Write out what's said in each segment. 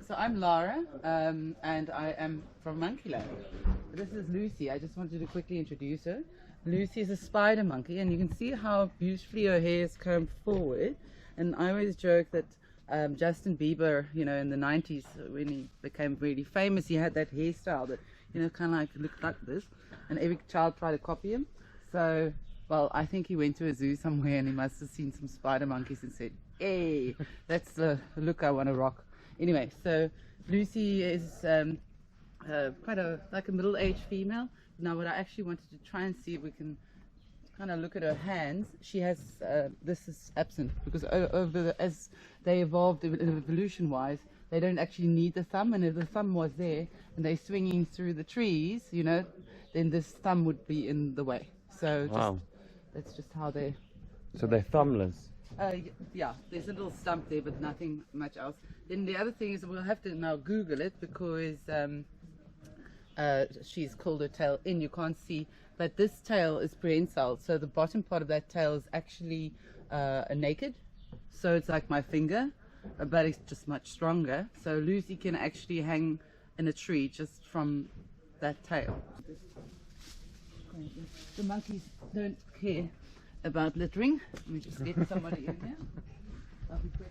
So I'm Lara, and I am from Monkeyland. This is Lucy. I just wanted to quickly introduce her. Lucy is a spider monkey, and you can see how beautifully her hair is combed forward. And I always joke that Justin Bieber, you know, in the 90s, when he became really famous, he had that hairstyle that, you know, kind of like looked like this, and every child tried to copy him. So, well, I think he went to a zoo somewhere and he must have seen some spider monkeys and said, hey, that's the look I want to rock. Anyway, so Lucy is quite like a middle-aged female. Now what I actually wanted to try and see if we can kind of look at her hands. She has, this is absent because as they evolved evolution-wise, they don't actually need the thumb, and if the thumb was there and they're swinging through the trees, you know, then this thumb would be in the way. So wow. That's just how they... So they're thumbless? Yeah, there's a little stump there, but nothing much else. Then the other thing is we'll have to now Google it because she's called her tail in. You can't see, but this tail is prehensile. So the bottom part of that tail is actually naked. So it's like my finger, but it's just much stronger. So Lucy can actually hang in a tree just from that tail. The monkeys don't care about littering. Let me just get somebody in there. I'll be quick.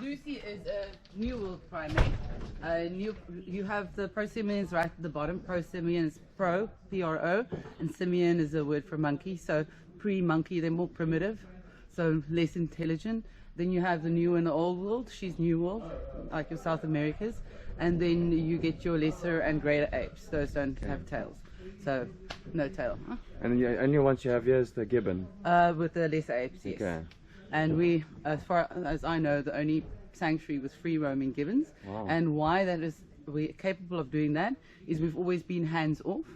Lucy is a New World primate. You have the prosimians right at the bottom. Prosimian is pro, P-R-O, and simian is a word for monkey. So pre-monkey, they're more primitive, so less intelligent. Then you have the New and the Old World. She's New World, like your South Americas. And then you get your lesser and greater apes. Those don't have tails. So no tail. Huh? And the only ones you have here is the gibbon? With the lesser apes, yes. Okay. And we, as far as I know, the only sanctuary with free roaming gibbons. Wow. And why that is we're capable of doing that is we've always been hands off.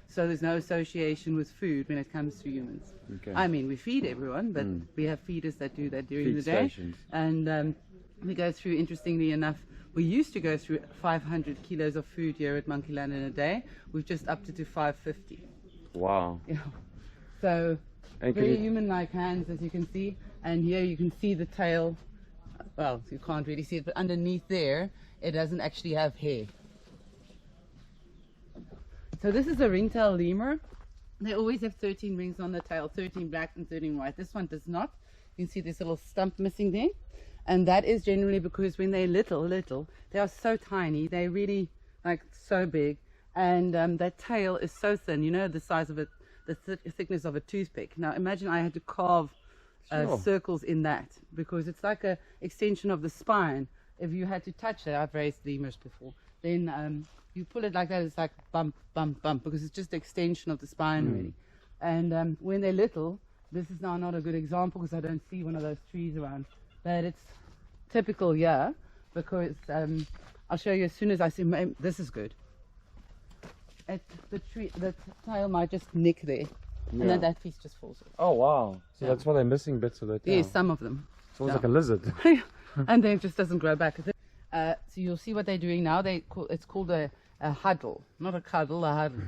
So there's no association with food when it comes to humans. Okay. I mean, we feed everyone, but we have feeders that do that during Feed the day. stations. And we go through, interestingly enough, we used to go through 500 kilos of food here at Monkeyland in a day. We've just upped it to 550. Wow. Yeah. So And very human-like hands, as you can see. And here you can see the tail. Well, you can't really see it, but underneath there, it doesn't actually have hair. So this is a ringtail lemur. They always have 13 rings on the tail, 13 black and 13 white. This one does not. You can see this little stump missing there. And that is generally because when they're little, they are so tiny. They're really like so big. And that tail is so thin, you know, the size of it, the thickness of a toothpick. Now imagine I had to carve circles in that because it's like a extension of the spine. If you had to touch it, I've raised lemurs before, then you pull it like that, it's like bump, bump, bump, because it's just an extension of the spine really. And when they're little, this is now not a good example because I don't see one of those trees around, but it's typical here because I'll show you as soon as I see. This is good. The tail might just nick there. Yeah. And then that piece just falls off. Oh wow! So that's why they're missing bits of the tail. Yes, some of them. It's almost like a lizard. And then it just doesn't grow back. So you'll see what they're doing now. It's called a huddle, not a cuddle, a huddle.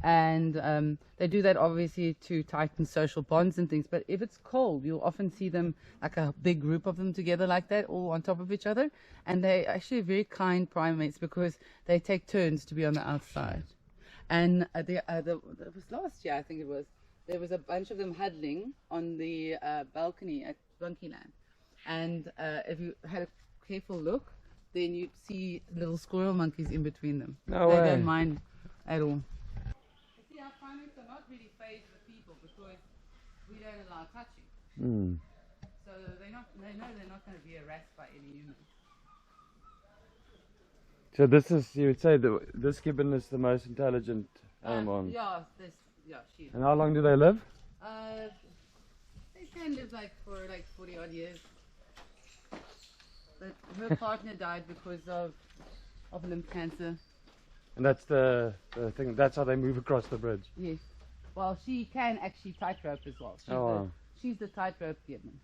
And they do that obviously to tighten social bonds and things. But if it's cold, you'll often see them like a big group of them together like that, all on top of each other. And they're actually very kind primates because they take turns to be on the outside. And it was last year, I think it was. There was a bunch of them huddling on the balcony at Monkeyland. And if you had a careful look, then you'd see little squirrel monkeys in between them. No They way. don't mind at all. You see, our primates are not really phased with people because we don't allow touching. So they know they're not going to be harassed by any humans. So this is, you would say, this gibbon is the most intelligent animal. Yeah, she is. And how long do they live? They can live for 40 odd years. But her partner died because of lymph cancer. And that's the thing, that's how they move across the bridge. Yes. Well, she can actually tightrope as well. She's the tightrope gibbon.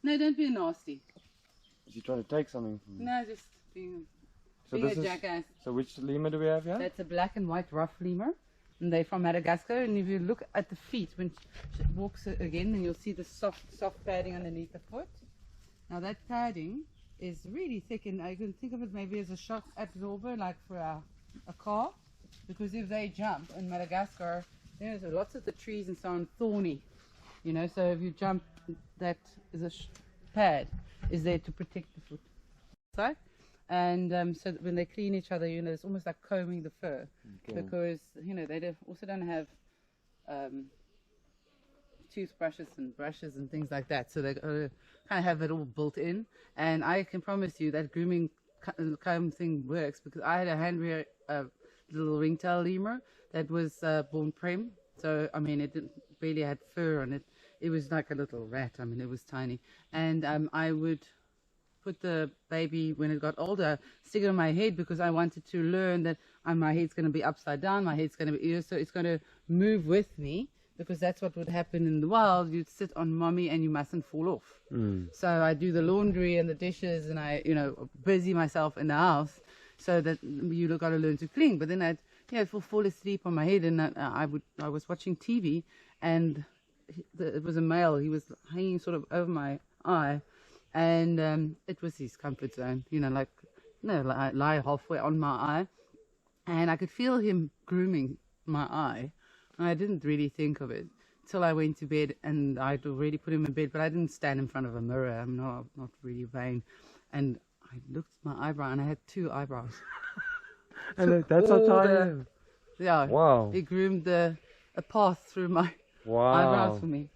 No, don't be nasty. Is he trying to take something from me? No, just being, So being this a is. jackass. So which lemur do we have here? That's a black and white rough lemur. And they're from Madagascar. And if you look at the feet, when she walks again, then you'll see the soft padding underneath the foot. Now that padding is really thick, and I can think of it maybe as a shock absorber, like for a car. Because if they jump in Madagascar, you know, so lots of the trees and so on thorny. You know, so if you jump, that is a pad is there to protect the foot. So, and so that when they clean each other, you know, it's almost like combing the fur, because you know they also don't have toothbrushes and brushes and things like that, so they kind of have it all built in. And I can promise you that grooming comb thing works, because I had a hand-reared little ringtail lemur that was born prem. So I mean, it barely had fur on it. It was like a little rat. I mean, it was tiny, and I would put the baby, when it got older, stick it on my head, because I wanted to learn that my head's going to be upside down, my head's going to be, so it's going to move with me, because that's what would happen in the wild. You'd sit on mommy and you mustn't fall off. So I do the laundry and the dishes, and I, you know, busy myself in the house, so that you got to learn to clean. But then I'd, you know, fall asleep on my head, and I was watching TV, and it was a male. He was hanging sort of over my eye. And it was his comfort zone, you know, like, no, lie halfway on my eye, and I could feel him grooming my eye. And I didn't really think of it till I went to bed, and I'd already put him in bed, but I didn't stand in front of a mirror. I'm not really vain. And I looked at my eyebrow, and I had 2 eyebrows. And that's how tiny I am. Yeah. Wow. He groomed a path through my Wow. eyebrows for me.